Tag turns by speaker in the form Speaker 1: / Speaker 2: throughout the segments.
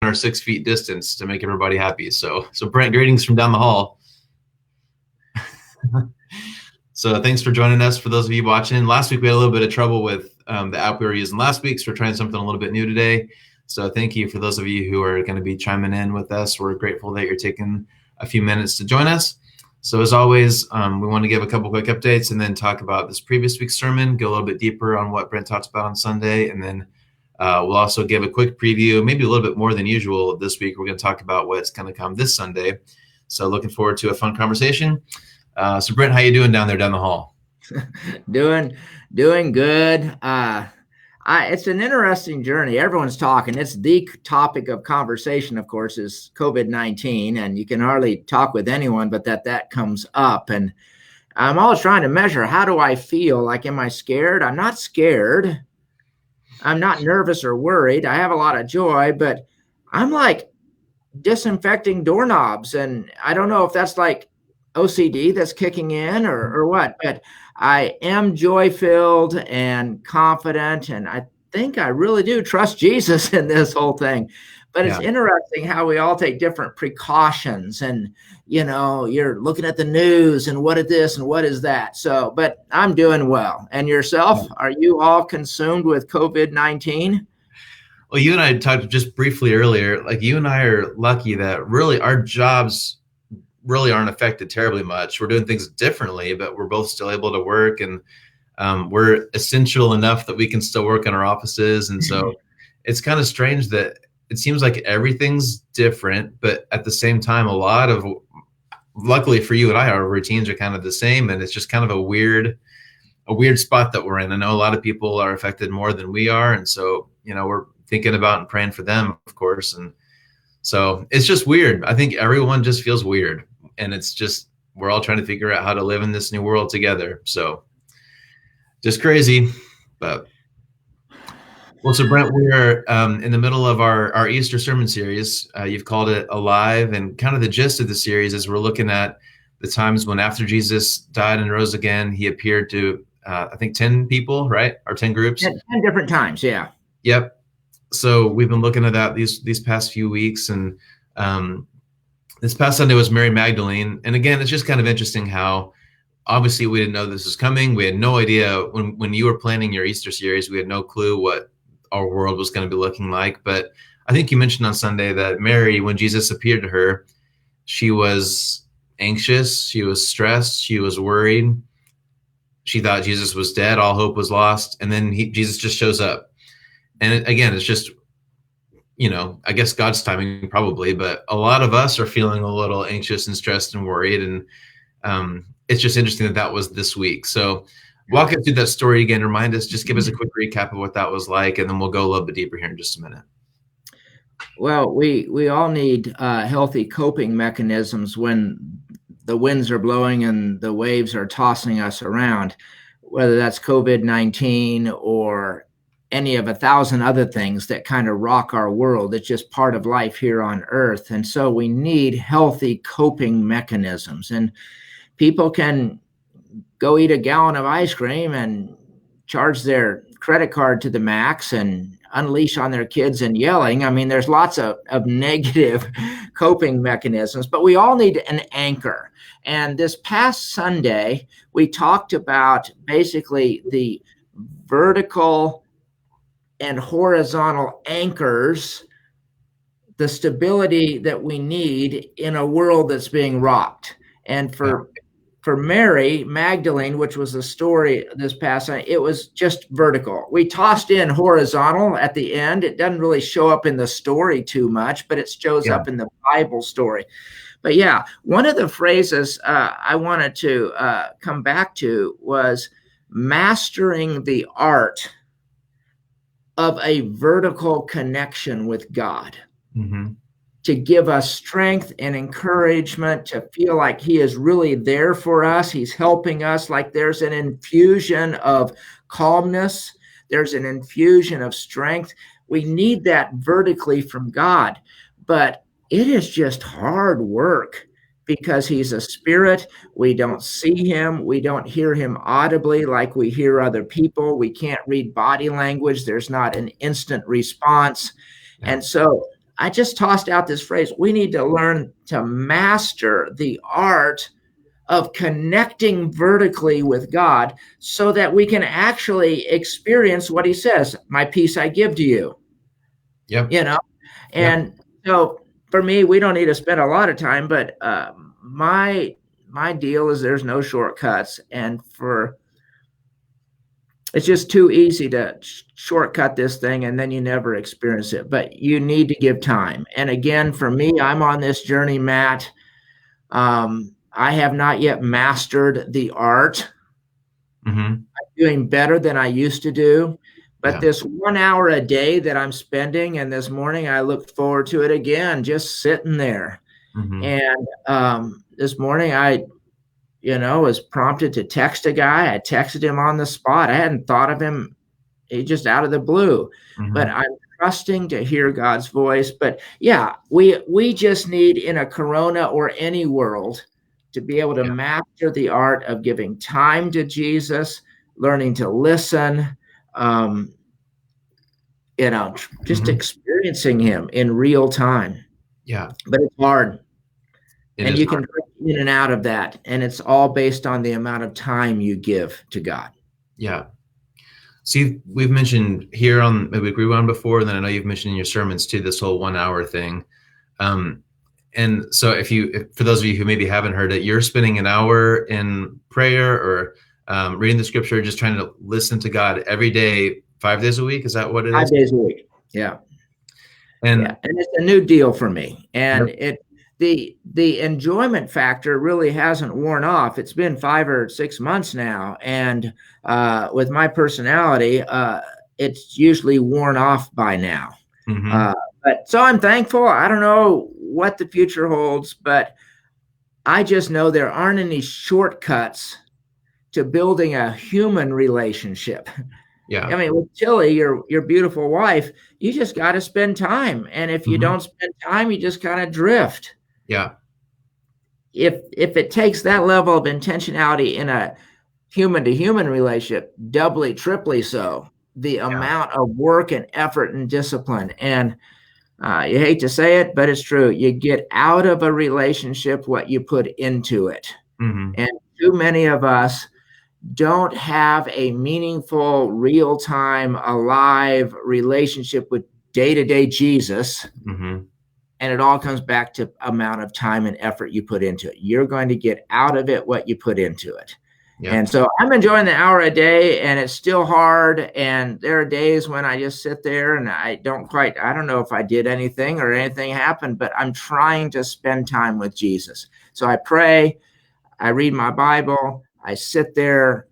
Speaker 1: our 6 feet distance to make everybody happy. So Brent, greetings from down the hall. So thanks for joining us. For those of you watching, last week we had a little bit of trouble with the app we were using last week, so we're trying something a little bit new today. So thank you for those of you who are going to be chiming in with us. We're grateful that you're taking a few minutes to join us. So as always, we want to give a couple quick updates and then talk about this previous week's sermon, go a little bit deeper on what Brent talked about on Sunday, and then we'll also give a quick preview, maybe a little bit more than usual this week. We're going to talk about what's going to come this Sunday. So looking forward to a fun conversation. So Brent, how you doing down there down the hall?
Speaker 2: Doing good. It's an interesting journey. Everyone's talking. It's the topic of conversation, of course, is COVID-19, and you can hardly talk with anyone but that comes up. And I'm always trying to measure, how do I feel? Like, am I scared? I'm not scared. I'm not nervous or worried. I have a lot of joy, but I'm like disinfecting doorknobs, and I don't know if that's like OCD that's kicking in or what, but I am joy-filled and confident, and I think I really do trust Jesus in this whole thing. But it's interesting how we all take different precautions, and you're looking at the news and what is this and what is that. So, but I'm doing well. And yourself, are you all consumed with COVID-19?
Speaker 1: Well, you and I talked just briefly earlier, like you and I are lucky that really our jobs really aren't affected terribly much. We're doing things differently, but we're both still able to work, and we're essential enough that we can still work in our offices. And so it's kind of strange that it seems like everything's different, but at the same time, luckily for you and I, our routines are kind of the same, and it's just kind of a weird spot that we're in. I know a lot of people are affected more than we are, and so we're thinking about and praying for them, of course. And so it's just weird. I think everyone just feels weird, and it's just, we're all trying to figure out how to live in this new world together. So just crazy. But well, so Brent, we are in the middle of our Easter sermon series. You've called it Alive, and kind of the gist of the series is we're looking at the times when after Jesus died and rose again, he appeared to, I think 10 people, right? Or 10 groups?
Speaker 2: 10 different times, yeah.
Speaker 1: Yep. So we've been looking at that these past few weeks, and this past Sunday was Mary Magdalene. And again, it's just kind of interesting how obviously we didn't know this was coming. We had no idea when you were planning your Easter series, we had no clue what our world was going to be looking like. But I think you mentioned on Sunday that Mary, when Jesus appeared to her, she was anxious, she was stressed, she was worried. She thought Jesus was dead, all hope was lost. And then Jesus just shows up. And again, it's just, I guess God's timing probably, but a lot of us are feeling a little anxious and stressed and worried. And it's just interesting that was this week. So walk us through that story again. Remind us, just give us a quick recap of what that was like, and then we'll go a little bit deeper here in just a minute.
Speaker 2: Well, we all need healthy coping mechanisms when the winds are blowing and the waves are tossing us around, whether that's COVID-19 or any of 1,000 other things that kind of rock our world. It's just part of life here on earth. And so we need healthy coping mechanisms. And people can go eat a gallon of ice cream and charge their credit card to the max and unleash on their kids and yelling. I mean, there's lots of negative coping mechanisms, but we all need an anchor. And this past Sunday, we talked about basically the vertical and horizontal anchors, the stability that we need in a world that's being rocked. And for Mary Magdalene, which was the story this past night, it was just vertical. We tossed in horizontal at the end. It doesn't really show up in the story too much, but it shows up in the Bible story. But yeah, one of the phrases I wanted to come back to was mastering the art of a vertical connection with God, to give us strength and encouragement, to feel like he is really there for us. He's helping us, like there's an infusion of calmness. There's an infusion of strength. We need that vertically from God, but it is just hard work because he's a spirit. We don't see him. We don't hear him audibly like we hear other people. We can't read body language. There's not an instant response. And so I just tossed out this phrase. We need to learn to master the art of connecting vertically with God so that we can actually experience what he says, my peace I give to you,
Speaker 1: Yep.
Speaker 2: you know?
Speaker 1: Yep.
Speaker 2: And so for me, we don't need to spend a lot of time, but my deal is there's no shortcuts. And it's just too easy to shortcut this thing and then you never experience it, but you need to give time. And again, for me, I'm on this journey, Matt. I have not yet mastered the art.
Speaker 1: Mm-hmm.
Speaker 2: I'm doing better than I used to do, but this 1 hour a day that I'm spending, and this morning I look forward to it again, just sitting there.
Speaker 1: Mm-hmm.
Speaker 2: And this morning I was prompted to text a guy. I texted him on the spot. I hadn't thought of him. He just out of the blue,
Speaker 1: Mm-hmm.
Speaker 2: but I'm trusting to hear God's voice. But yeah, we just need, in a Corona or any world, to be able to master the art of giving time to Jesus, learning to listen, just experiencing him in real time.
Speaker 1: Yeah.
Speaker 2: But it's hard. And you
Speaker 1: hard.
Speaker 2: can break in and out of that. And it's all based on the amount of time you give to God.
Speaker 1: Yeah. See, we've mentioned here on Midweek Rewind before, and then I know you've mentioned in your sermons too, this whole 1 hour thing. And so for those of you who maybe haven't heard it, you're spending an hour in prayer or reading the scripture, just trying to listen to God every day, 5 days a week. Is that what it is?
Speaker 2: 5 days a week. Yeah. And it's a new deal for me. And the enjoyment factor really hasn't worn off. It's been 5 or 6 months now. And with my personality, it's usually worn off by now.
Speaker 1: Mm-hmm.
Speaker 2: But so I'm thankful. I don't know what the future holds, but I just know there aren't any shortcuts to building a human relationship.
Speaker 1: Yeah.
Speaker 2: I mean, with Tilly, your beautiful wife, you just got to spend time. And if you don't spend time, you just kind of drift.
Speaker 1: Yeah.
Speaker 2: If it takes that level of intentionality in a human to human relationship, doubly, triply so, the amount of work and effort and discipline. And you hate to say it, but it's true. You get out of a relationship what you put into it.
Speaker 1: Mm-hmm.
Speaker 2: And too many of us don't have a meaningful, real-time, alive relationship with day-to-day Jesus.
Speaker 1: Mm-hmm.
Speaker 2: And it all comes back to amount of time and effort you put into it. You're going to get out of it what you put into it. Yeah. And so I'm enjoying the hour a day, and it's still hard. And there are days when I just sit there and I don't know if I did anything or anything happened, but I'm trying to spend time with Jesus. So I pray, I read my Bible, I sit there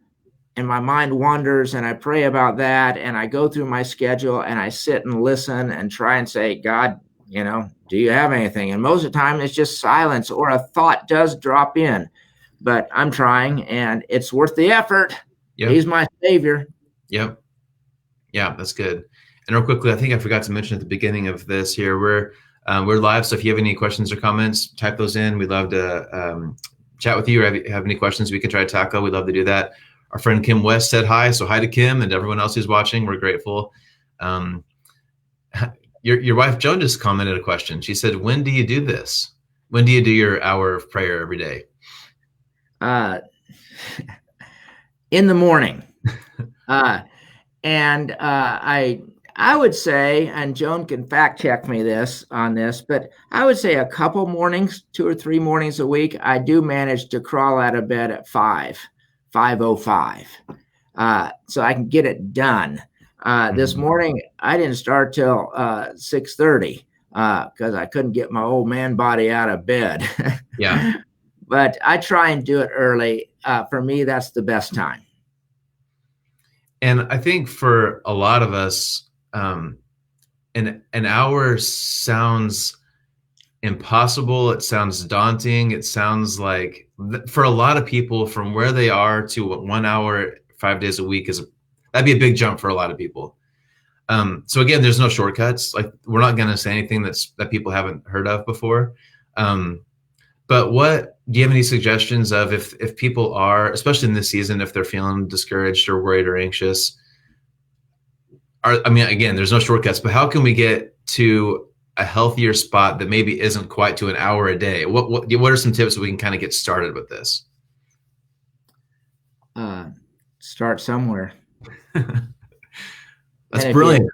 Speaker 2: and my mind wanders and I pray about that. And I go through my schedule and I sit and listen and try and say, God, do you have anything? And most of the time it's just silence, or a thought does drop in. But I'm trying, and it's worth the effort. Yep. He's my savior.
Speaker 1: Yep. Yeah, that's good. And real quickly, I think I forgot to mention at the beginning of this here, we're live. So if you have any questions or comments, type those in. We'd love to chat with you, or have any questions we can try to tackle. We'd love to do that. Our friend Kim West said hi. So hi to Kim and everyone else who's watching. We're grateful. Your wife, Joan, just commented a question. She said, when do you do this? When do you do your hour of prayer every day?
Speaker 2: In the morning. And I would say, and Joan can fact check me on this, but I would say a couple mornings, 2 or 3 mornings a week, I do manage to crawl out of bed at 5:05. So I can get it done. This morning, I didn't start till 6:30 because I couldn't get my old man body out of bed.
Speaker 1: Yeah.
Speaker 2: But I try and do it early. For me, that's the best time.
Speaker 1: And I think for a lot of us, an hour sounds impossible. It sounds daunting. It sounds like, for a lot of people, from where they are to 1 hour, 5 days a week that'd be a big jump for a lot of people. So again, there's no shortcuts. Like, we're not going to say anything that people haven't heard of before. But do you have any suggestions of if people are, especially in this season, if they're feeling discouraged or worried or anxious? Again, there's no shortcuts, but how can we get to a healthier spot that maybe isn't quite to an hour a day? What are some tips so we can kind of get started with this?
Speaker 2: Start somewhere.
Speaker 1: That's brilliant.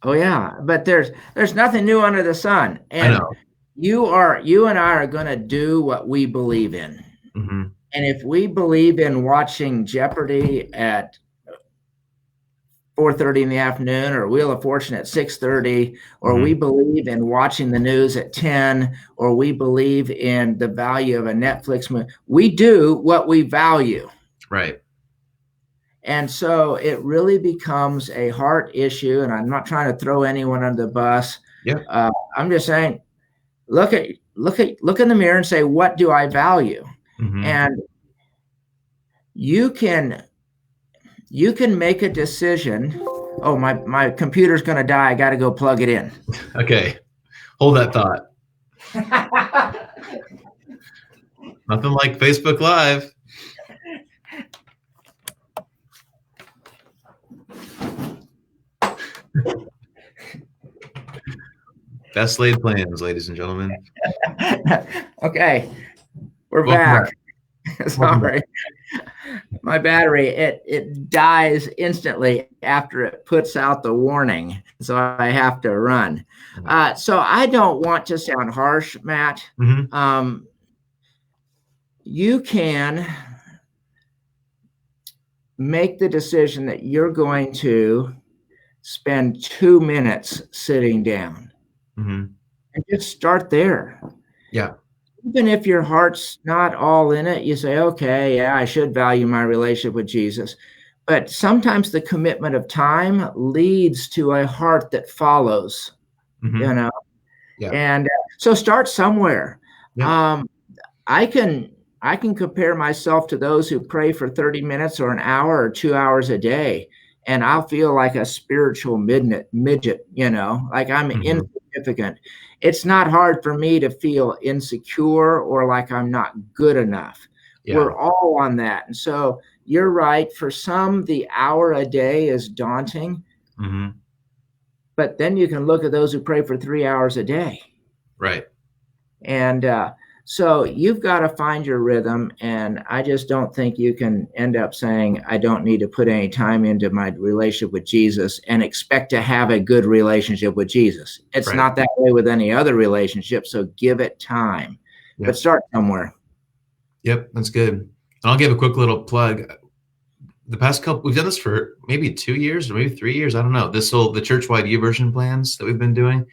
Speaker 2: Oh yeah, but there's nothing new under the sun,
Speaker 1: I
Speaker 2: and
Speaker 1: know.
Speaker 2: you and I are going to do what we believe in.
Speaker 1: Mm-hmm.
Speaker 2: And if we believe in watching Jeopardy at 4:30 in the afternoon, or Wheel of Fortune at 6:30, or
Speaker 1: Mm-hmm.
Speaker 2: we believe in watching the news at 10, or we believe in the value of a Netflix movie, we do what we value.
Speaker 1: Right.
Speaker 2: And so it really becomes a heart issue. And I'm not trying to throw anyone under the bus.
Speaker 1: Yeah.
Speaker 2: I'm just saying, look in the mirror and say, what do I value?
Speaker 1: Mm-hmm.
Speaker 2: And you can make a decision. Oh, my computer's going to die. I got to go plug it in.
Speaker 1: Okay. Hold that thought. Nothing like Facebook Live. Best laid plans, ladies and gentlemen.
Speaker 2: Okay. We're
Speaker 1: Welcome
Speaker 2: back. Sorry. My battery, it dies instantly after it puts out the warning. So I have to run. So I don't want to sound harsh, Matt.
Speaker 1: Mm-hmm.
Speaker 2: You can make the decision that you're going to spend 2 minutes sitting down.
Speaker 1: Mm-hmm.
Speaker 2: And just start there.
Speaker 1: Yeah.
Speaker 2: Even if your heart's not all in it, you say, okay, yeah, I should value my relationship with Jesus. But sometimes the commitment of time leads to a heart that follows,
Speaker 1: Mm-hmm. Yeah.
Speaker 2: And so start somewhere.
Speaker 1: Yeah.
Speaker 2: I can compare myself to those who pray for 30 minutes or an hour or 2 hours a day. And I'll feel like a spiritual midget, like I'm insignificant. It's not hard for me to feel insecure or like I'm not good enough. Yeah. We're all on that. And so you're right. For some, the hour a day is daunting.
Speaker 1: Mm-hmm.
Speaker 2: But then you can look at those who pray for 3 hours a day.
Speaker 1: Right.
Speaker 2: And so you've got to find your rhythm. And I just don't think you can end up saying, I don't need to put any time into my relationship with Jesus and expect to have a good relationship with Jesus. It's not that way with any other relationship. So give it time, but start somewhere.
Speaker 1: Yep. That's good. And I'll give a quick little plug. The past couple, we've done this for maybe 2 years or maybe 3 years. I don't know. The church-wide YouVersion plans that we've been doing,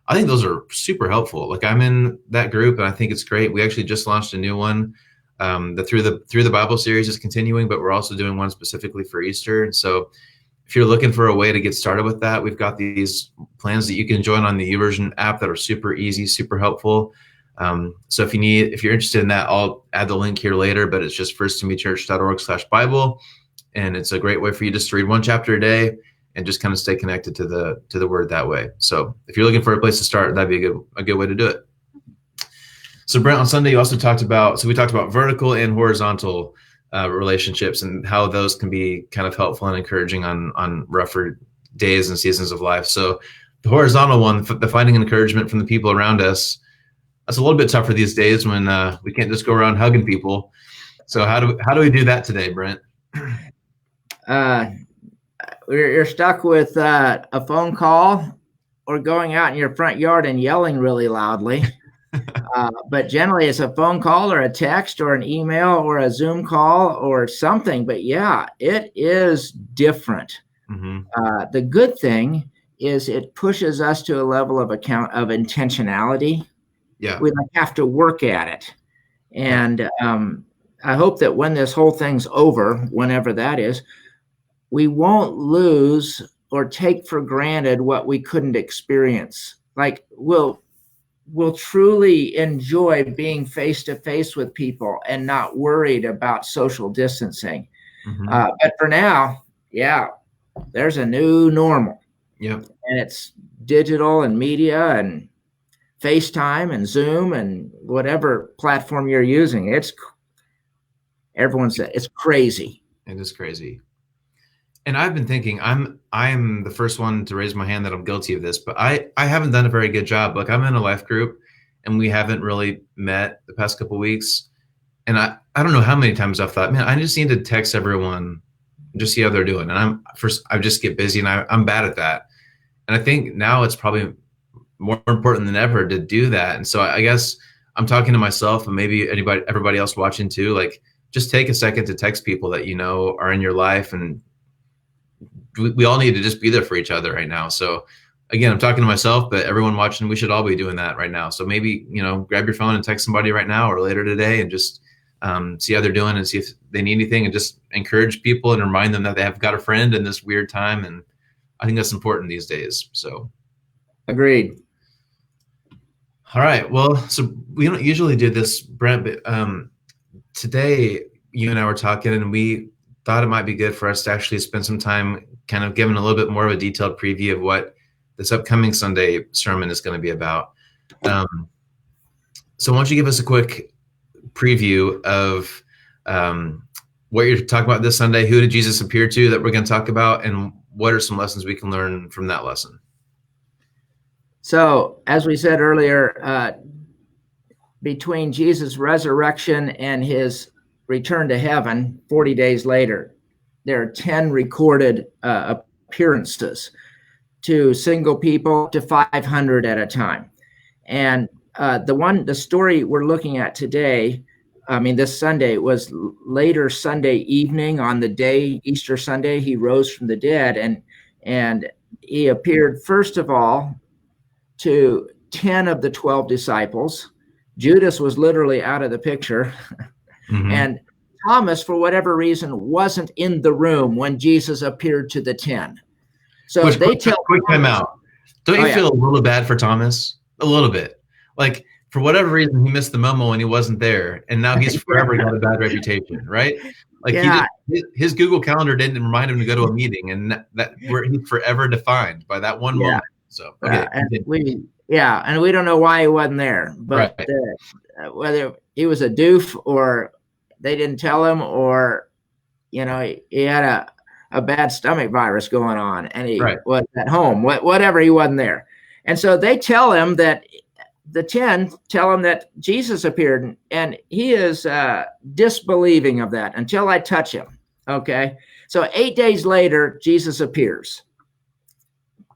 Speaker 1: I think those are super helpful. Like I'm in that group and I think it's great. We actually just launched a new one. The Through the Bible series is continuing, but we're also doing one specifically for Easter. And so if you're looking for a way to get started with that, we've got these plans that you can join on the YouVersion app that are super easy, super helpful. So if you're interested in that, I'll add the link here later, but it's just firsttomechurch.org/Bible. And it's a great way for you just to read one chapter a day and just kind of stay connected to the word that way. So if you're looking for a place to start, that'd be a good way to do it. So Brent, on Sunday, you also talked about vertical and horizontal relationships and how those can be kind of helpful and encouraging on rougher days and seasons of life. So the horizontal one, the finding encouragement from the people around us, that's a little bit tougher these days when we can't just go around hugging people. So how do we do that today, Brent?
Speaker 2: You're stuck with a phone call or going out in your front yard and yelling really loudly. But generally it's a phone call or a text or an email or a Zoom call or something. But yeah, it is different. Mm-hmm. The good thing is it pushes us to a level of intentionality.
Speaker 1: Yeah.
Speaker 2: We have to work at it. And I hope that when this whole thing's over, whenever that is, we won't lose or take for granted what we couldn't experience. Like we'll truly enjoy being face to face with people and not worried about social distancing. Mm-hmm. But for now, there's a new normal.
Speaker 1: Yep.
Speaker 2: And it's digital and media and FaceTime and Zoom and whatever platform you're using. Everyone said it's crazy.
Speaker 1: It is crazy. And I've been thinking, I'm the first one to raise my hand that I'm guilty of this, but I haven't done a very good job. Like I'm in a life group, and we haven't really met the past couple of weeks, and I don't know how many times I've thought, man, I just need to text everyone, just see how they're doing. And I just get busy, and I'm bad at that. And I think now it's probably more important than ever to do that. And so I guess I'm talking to myself and maybe everybody else watching too. Like, just take a second to text people that you know are in your life, and we all need to just be there for each other right now. So again, I'm talking to myself, but everyone watching, we should all be doing that right now. So maybe, grab your phone and text somebody right now or later today, and just see how they're doing and see if they need anything, and just encourage people and remind them that they have got a friend in this weird time. And I think that's important these days. So
Speaker 2: agreed.
Speaker 1: All right. Well, so we don't usually do this, Brent, but today you and I were talking, and we thought it might be good for us to actually spend some time kind of giving a little bit more of a detailed preview of what this upcoming Sunday sermon is going to be about. So why don't you give us a quick preview of what you're talking about this Sunday? Who did Jesus appear to that we're going to talk about, and what are some lessons we can learn from that lesson?
Speaker 2: So, as we said earlier, between Jesus' resurrection and his return to heaven 40 days later, there are 10 recorded appearances to single people, to 500 at a time. And the story we're looking at today, this Sunday, was later Sunday evening on the day, Easter Sunday, he rose from the dead. And he appeared, first of all, to 10 of the 12 disciples. Judas was literally out of the picture. Mm-hmm. And Thomas, for whatever reason, wasn't in the room when Jesus appeared to the 10. So they tell
Speaker 1: quick time out. Don't you feel a little bad for Thomas? A little bit. Like, for whatever reason, he missed the memo and he wasn't there, and now he's forever got a bad reputation, right? Like, his Google Calendar didn't remind him to go to a meeting, and he's forever defined by that one moment. So
Speaker 2: and we don't know why he wasn't there, but right. Whether he was a doof or they didn't tell him, or he had a bad stomach virus going on and he was at home, whatever, he wasn't there. And so they tell him that the 10 tell him that Jesus appeared, and he is disbelieving of that until I touch him. Okay. So 8 days later, Jesus appears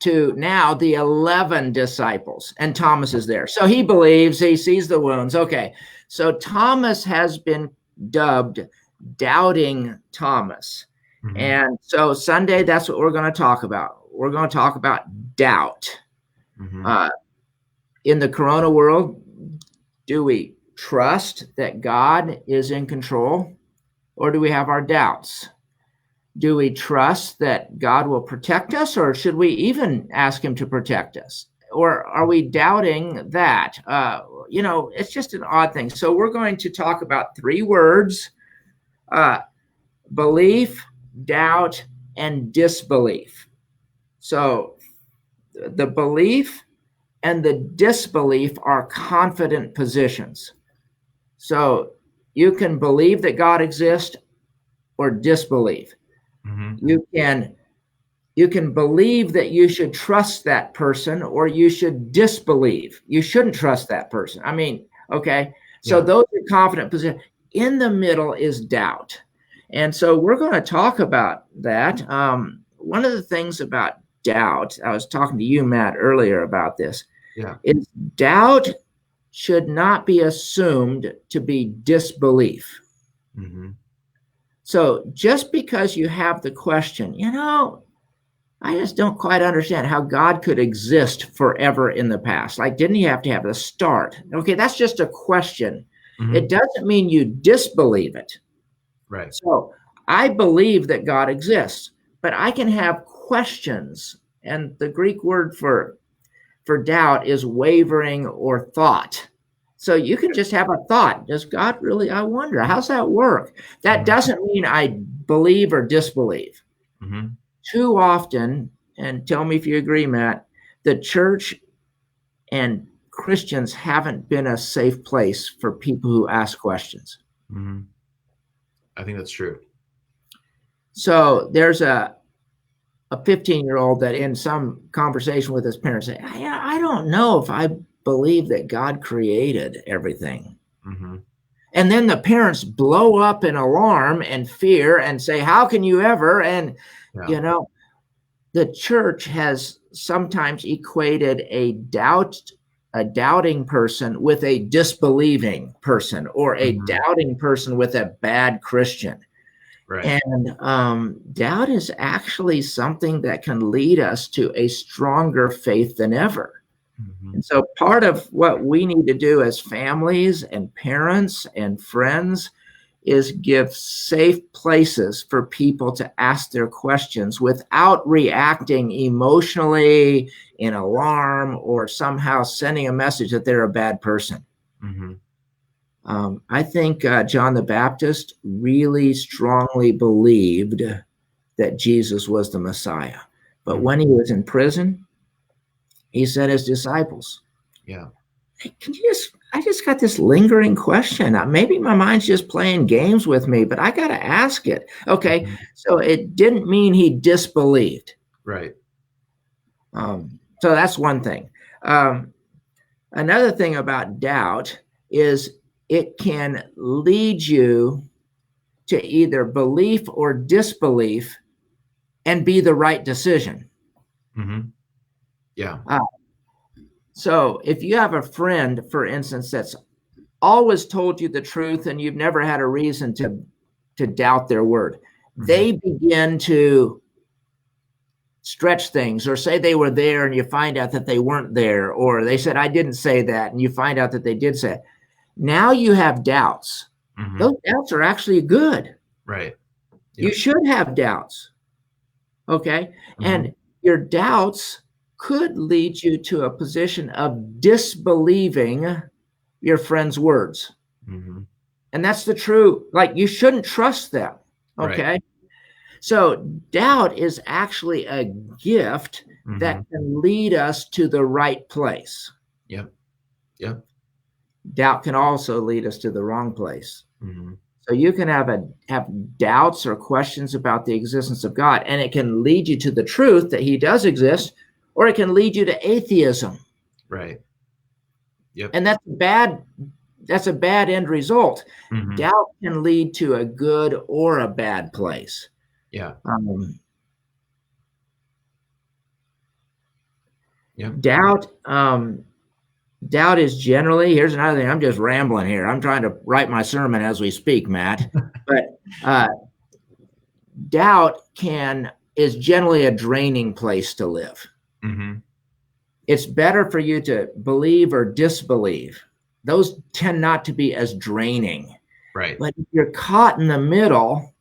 Speaker 2: to now the 11 disciples, and Thomas is there. So he believes, he sees the wounds. Okay. So Thomas has been dubbed Doubting Thomas. Mm-hmm. And so Sunday, that's what we're going to talk about. We're going to talk about doubt. Mm-hmm. In the corona world, do we trust that God is in control, or do we have our doubts? Do we trust that God will protect us, or should we even ask him to protect us? Or are we doubting that? It's just an odd thing. So we're going to talk about 3 words: belief, doubt, and disbelief. So the belief and the disbelief are confident positions. So you can believe that God exists or disbelieve. Mm-hmm. You can believe that you should trust that person, or you should disbelieve. You shouldn't trust that person. Okay. So those are confident positions. In the middle is doubt. And so we're going to talk about that. One of the things about doubt, I was talking to you, Matt, earlier about this, is doubt should not be assumed to be disbelief. Mm-hmm. So just because you have the question, I just don't quite understand how God could exist forever in the past. Like, didn't he have to have a start? Okay, that's just a question. Mm-hmm. It doesn't mean you disbelieve it.
Speaker 1: Right.
Speaker 2: So I believe that God exists, but I can have questions. And the Greek word for doubt is wavering or thought. So you can just have a thought. Does God really? I wonder. How's that work? That doesn't mean I believe or disbelieve. Mm-hmm. Too often, and tell me if you agree, Matt, the church and Christians haven't been a safe place for people who ask questions.
Speaker 1: Mm-hmm. I think that's true.
Speaker 2: So there's a a 15-year-old that in some conversation with his parents say, I don't know if I believe that God created everything.
Speaker 1: Mm-hmm.
Speaker 2: And then the parents blow up in alarm and fear and say, how can you ever? And,
Speaker 1: Yeah.
Speaker 2: the church has sometimes equated a doubting person with a disbelieving person, or a
Speaker 1: Mm-hmm.
Speaker 2: doubting person with a bad Christian.
Speaker 1: Right.
Speaker 2: And doubt is actually something that can lead us to a stronger faith than ever.
Speaker 1: Mm-hmm.
Speaker 2: And so part of what we need to do as families and parents and friends is give safe places for people to ask their questions without reacting emotionally in alarm or somehow sending a message that they're a bad person.
Speaker 1: Mm-hmm.
Speaker 2: I think John the Baptist really strongly believed that Jesus was the Messiah. But
Speaker 1: Mm-hmm.
Speaker 2: when he was in prison, he said his disciples,
Speaker 1: Yeah.
Speaker 2: hey, I just got this lingering question. Maybe my mind's just playing games with me, but I got to ask it. Okay.
Speaker 1: Mm-hmm.
Speaker 2: So it didn't mean he disbelieved.
Speaker 1: Right.
Speaker 2: So that's one thing. Another thing about doubt is it can lead you to either belief or disbelief and be the right decision.
Speaker 1: Mm-hmm. Yeah.
Speaker 2: So if you have a friend, for instance, that's always told you the truth and you've never had a reason to doubt their word,
Speaker 1: Mm-hmm.
Speaker 2: they begin to stretch things or say they were there and you find out that they weren't there, or they said I didn't say that and you find out that they did say it. Now you have doubts.
Speaker 1: Mm-hmm.
Speaker 2: Those doubts are actually good.
Speaker 1: Right.
Speaker 2: You
Speaker 1: Yep.
Speaker 2: should have doubts. Okay.
Speaker 1: Mm-hmm.
Speaker 2: And your doubts could lead you to a position of disbelieving your friend's words.
Speaker 1: Mm-hmm.
Speaker 2: And that's the true, like, you shouldn't trust them. Okay.
Speaker 1: Right.
Speaker 2: So doubt is actually a gift
Speaker 1: Mm-hmm.
Speaker 2: that can lead us to the right place.
Speaker 1: Yep. Yep.
Speaker 2: Doubt can also lead us to the wrong place.
Speaker 1: Mm-hmm.
Speaker 2: So you can have doubts or questions about the existence of God, and it can lead you to the truth that he does exist, or it can lead you to atheism.
Speaker 1: Right. Yep.
Speaker 2: And that's a bad end result.
Speaker 1: Mm-hmm.
Speaker 2: Doubt can lead to a good or a bad place.
Speaker 1: Yeah. Yep.
Speaker 2: Doubt is generally, here's another thing, I'm just rambling here. I'm trying to write my sermon as we speak, Matt. But doubt is generally a draining place to live.
Speaker 1: Mm-hmm.
Speaker 2: It's better for you to believe or disbelieve. Those tend not to be as draining.
Speaker 1: Right.
Speaker 2: But if you're caught in the middle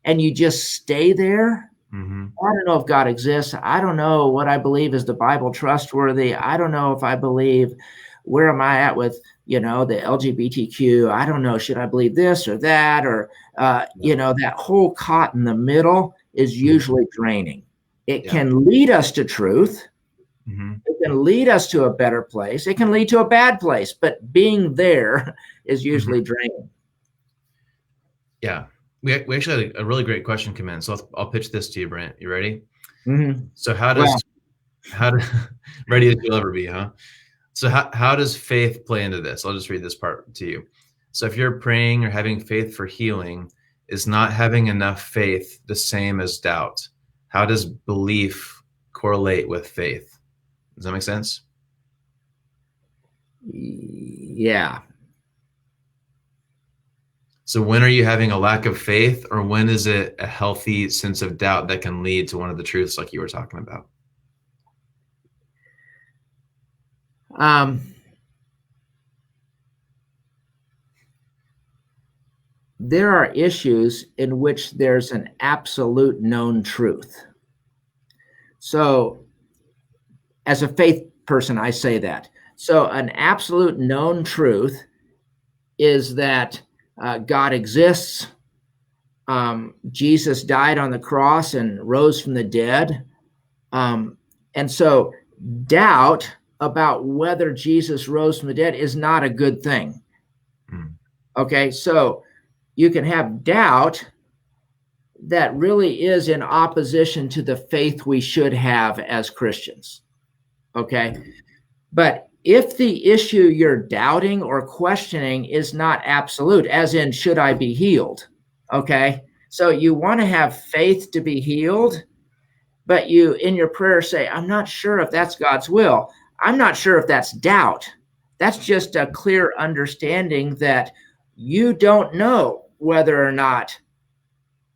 Speaker 2: and you just stay there,
Speaker 1: mm-hmm.
Speaker 2: I don't know if God exists. I don't know what I believe is the Bible trustworthy. I don't know if I believe, where am I at with, the LGBTQ? I don't know, should I believe this or that? Or, that whole caught in the middle is usually draining. It can lead us to truth.
Speaker 1: Mm-hmm.
Speaker 2: It can lead us to a better place. It can lead to a bad place, but being there is usually
Speaker 1: mm-hmm.
Speaker 2: draining.
Speaker 1: Yeah. We actually had a really great question come in. So I'll pitch this to you, Brent. You ready?
Speaker 2: Mm-hmm.
Speaker 1: So how does ready as you'll ever be, huh? So how does faith play into this? I'll just read this part to you. So if you're praying or having faith for healing, is not having enough faith the same as doubt? How does belief correlate with faith? Does that make sense?
Speaker 2: Yeah.
Speaker 1: So when are you having a lack of faith, or when is it a healthy sense of doubt that can lead to one of the truths like you were talking about?
Speaker 2: There are issues in which there's an absolute known truth. So as a faith person, I say that. So an absolute known truth is that God exists. Jesus died on the cross and rose from the dead. And so doubt about whether Jesus rose from the dead is not a good thing. Okay, so you can have doubt that really is in opposition to the faith we should have as Christians. Okay. But if the issue you're doubting or questioning is not absolute, as in, should I be healed? Okay. So you want to have faith to be healed, but you in your prayer say, I'm not sure if that's God's will. I'm not sure if that's doubt. That's just a clear understanding that you don't know whether or not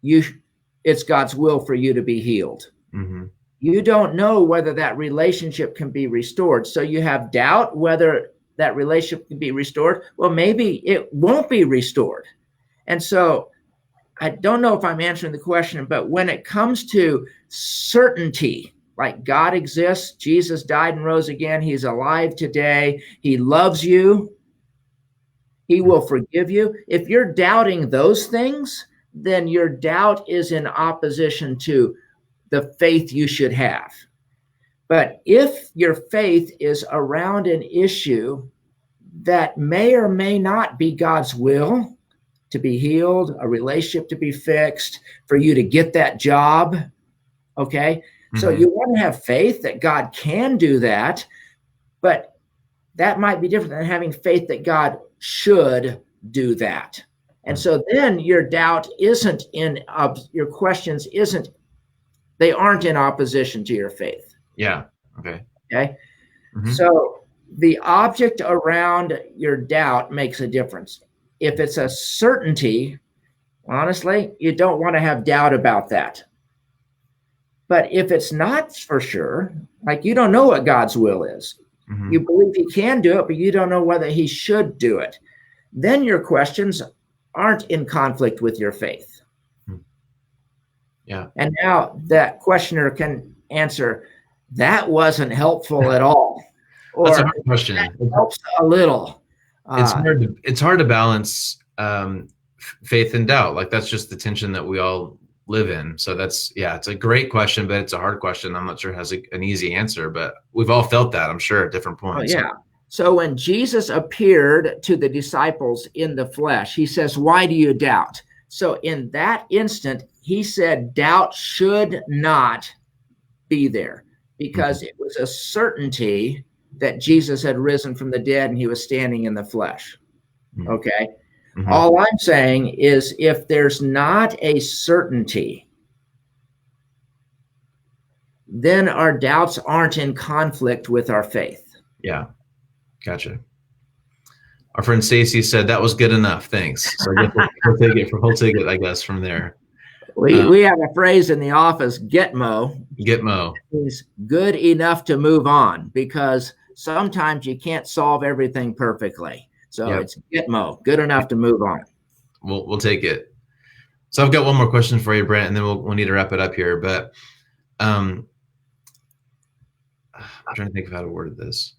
Speaker 2: it's God's will for you to be healed.
Speaker 1: Mm-hmm.
Speaker 2: You don't know whether that relationship can be restored. So you have doubt whether that relationship can be restored. Well, maybe it won't be restored. And so I don't know if I'm answering the question, but when it comes to certainty, like God exists, Jesus died and rose again, he's alive today, he loves you, he will forgive you. If you're doubting those things, then your doubt is in opposition to the faith you should have. But if your faith is around an issue that may or may not be God's will to be healed, a relationship to be fixed, for you to get that job, okay? Mm-hmm. So you want to have faith that God can do that, but that might be different than having faith that God should do that. And so then your doubt isn't in, your questions they aren't in opposition to your faith.
Speaker 1: Yeah. Okay.
Speaker 2: Okay.
Speaker 1: Mm-hmm.
Speaker 2: So the object around your doubt makes a difference. If it's a certainty, honestly, you don't want to have doubt about that. But if it's not for sure, like you don't know what God's will is, mm-hmm. you believe he can do it, but you don't know whether he should do it, then your questions aren't in conflict with your faith.
Speaker 1: Yeah.
Speaker 2: And now that questioner can answer, that wasn't helpful at all.
Speaker 1: Or that's a hard question.
Speaker 2: That helps a little.
Speaker 1: It's hard to balance faith and doubt. Like that's just the tension that we all live in. So it's a great question, but it's a hard question. I'm not sure it has an easy answer, but we've all felt that, I'm sure, at different points.
Speaker 2: Oh, yeah. So when Jesus appeared to the disciples in the flesh, he says, why do you doubt? So in that instant, he said doubt should not be there because it was a certainty that Jesus had risen from the dead and he was standing in the flesh. Okay. Mm-hmm. All I'm saying is if there's not a certainty, then our doubts aren't in conflict with our faith.
Speaker 1: Yeah. Gotcha. Our friend Stacy said that was good enough. Thanks. So we'll take it, I guess, from there.
Speaker 2: We have a phrase in the office, Gitmo.
Speaker 1: Gitmo.
Speaker 2: Is good enough to move on because sometimes you can't solve everything perfectly. So It's Gitmo, good enough to move on.
Speaker 1: We'll take it. So I've got one more question for you, Brent, and then we'll need to wrap it up here. But I'm trying to think of how to word this.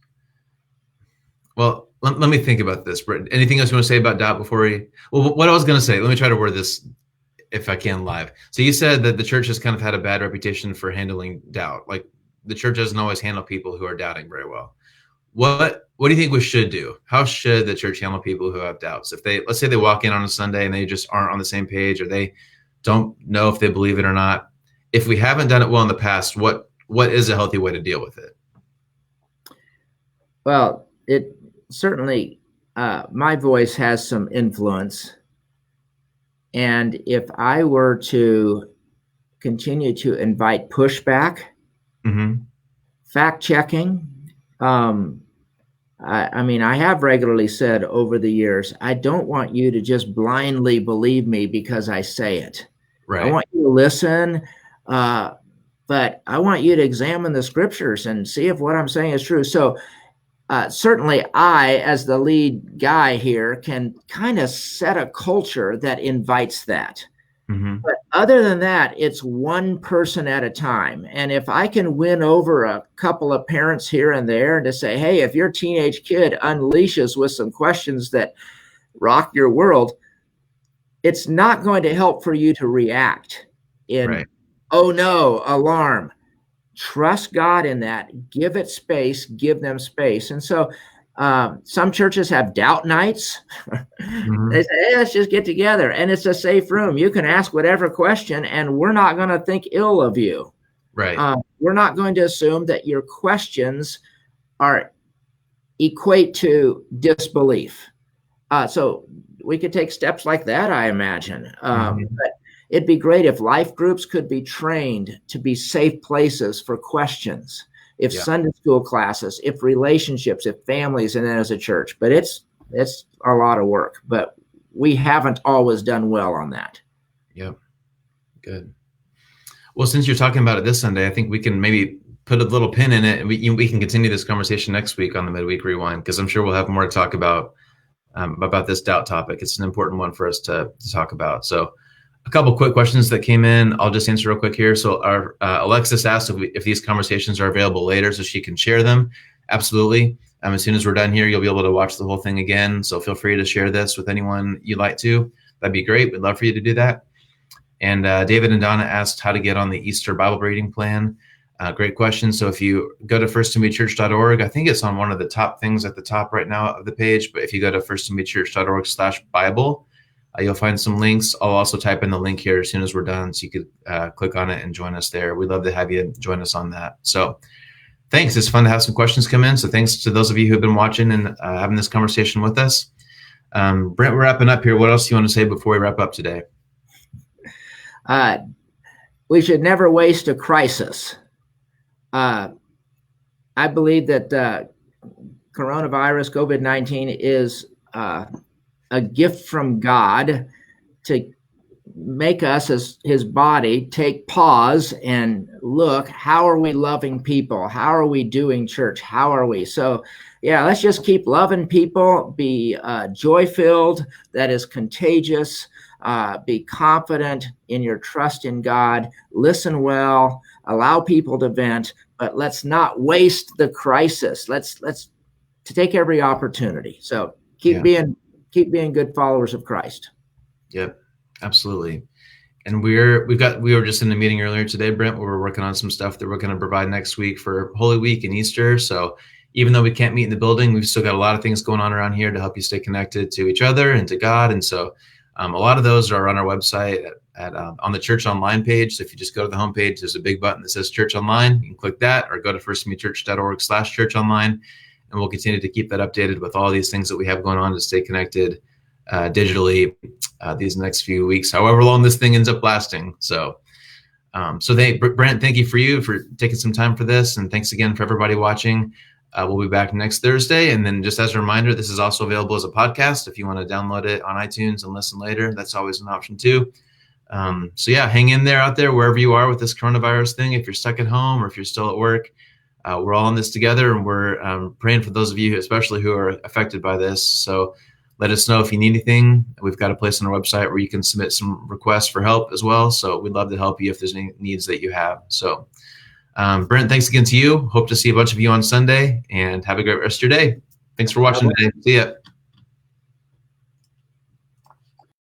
Speaker 1: Well, let me think about this, Brent. Anything else you want to say about doubt before we? Well, what I was going to say, let me try to word this if I can live. So you said that the church has kind of had a bad reputation for handling doubt. Like the church doesn't always handle people who are doubting very well. What do you think we should do? How should the church handle people who have doubts? If let's say they walk in on a Sunday and they just aren't on the same page, or they don't know if they believe it or not. If we haven't done it well in the past, what is a healthy way to deal with it?
Speaker 2: Well, it certainly, my voice has some influence. And if I were to continue to invite pushback, fact checking, I have regularly said over the years, I don't want you to just blindly believe me because I say it.
Speaker 1: Right.
Speaker 2: I want you to listen, but I want you to examine the scriptures and see if what I'm saying is true. So certainly I, as the lead guy here, can kind of set a culture that invites that. But other than that, it's one person at a time. And if I can win over a couple of parents here and there and to say, hey, if your teenage kid unleashes with some questions that rock your world, it's not going to help for you to react in, oh no, alarm. Trust God in that. Give it space. Give them space. And so Some churches have doubt nights.
Speaker 1: Mm-hmm.
Speaker 2: They say, hey, let's just get together. And it's a safe room. You can ask whatever question, and we're not going to think ill of you.
Speaker 1: Right.
Speaker 2: We're not going to assume that your questions equate to disbelief. So we could take steps like that, I imagine. But it'd be great if life groups could be trained to be safe places for questions. If Sunday school classes, if relationships, if families, and then as a church. But it's a lot of work. But we haven't always done well on that.
Speaker 1: Yep. Good. Well, since you're talking about it this Sunday, I think we can maybe put a little pin in it, and we can continue this conversation next week on the Midweek Rewind, because I'm sure we'll have more to talk about this doubt topic. It's an important one for us to talk about. So a couple quick questions that came in. I'll just answer real quick here. So our Alexis asked if these conversations are available later so she can share them. Absolutely. As soon as we're done here, you'll be able to watch the whole thing again. So feel free to share this with anyone you'd like to. That'd be great. We'd love for you to do that. And David and Donna asked how to get on the Easter Bible reading plan. Great question. So if you go to firsttimothychurch.org, I think it's on one of the top things at the top right now of the page. But if you go to firsttimothychurch.org/Bible, you'll find some links. I'll also type in the link here as soon as we're done, so you could click on it and join us there. We'd love to have you join us on that. So thanks. It's fun to have some questions come in. So thanks to those of you who've been watching and having this conversation with us. Brent, we're wrapping up here. What else do you want to say before we wrap up today?
Speaker 2: We should never waste a crisis. I believe that coronavirus, COVID-19, is a gift from God to make us, as his body, take pause and look, how are we loving people? How are we doing church? How are we? So yeah, let's just keep loving people, be joy-filled, that is contagious, be confident in your trust in God, listen well, allow people to vent, but let's not waste the crisis. Let's take every opportunity. So keep being good followers of Christ.
Speaker 1: Yep, absolutely. And we were just in a meeting earlier today, Brent, where we're working on some stuff that we're going to provide next week for Holy Week and Easter. So even though we can't meet in the building, we've still got a lot of things going on around here to help you stay connected to each other and to God. And so a lot of those are on our website on the Church Online page. So if you just go to the homepage, there's a big button that says Church Online. You can click that, or go to firsttimothychurch.org/Church Online. And we'll continue to keep that updated with all these things that we have going on to stay connected digitally these next few weeks, however long this thing ends up lasting. So Brent, thank you for taking some time for this. And thanks again for everybody watching. We'll be back next Thursday. And then just as a reminder, this is also available as a podcast. If you want to download it on iTunes and listen later, that's always an option too. So yeah, hang in there out there, wherever you are with this coronavirus thing. If you're stuck at home or if you're still at work, we're all in this together, and we're praying for those of you, especially who are affected by this. So let us know if you need anything. We've got a place on our website where you can submit some requests for help as well. So we'd love to help you if there's any needs that you have. So Brent, thanks again to you. Hope to see a bunch of you on Sunday, and have a great rest of your day. Thanks for watching today. See ya.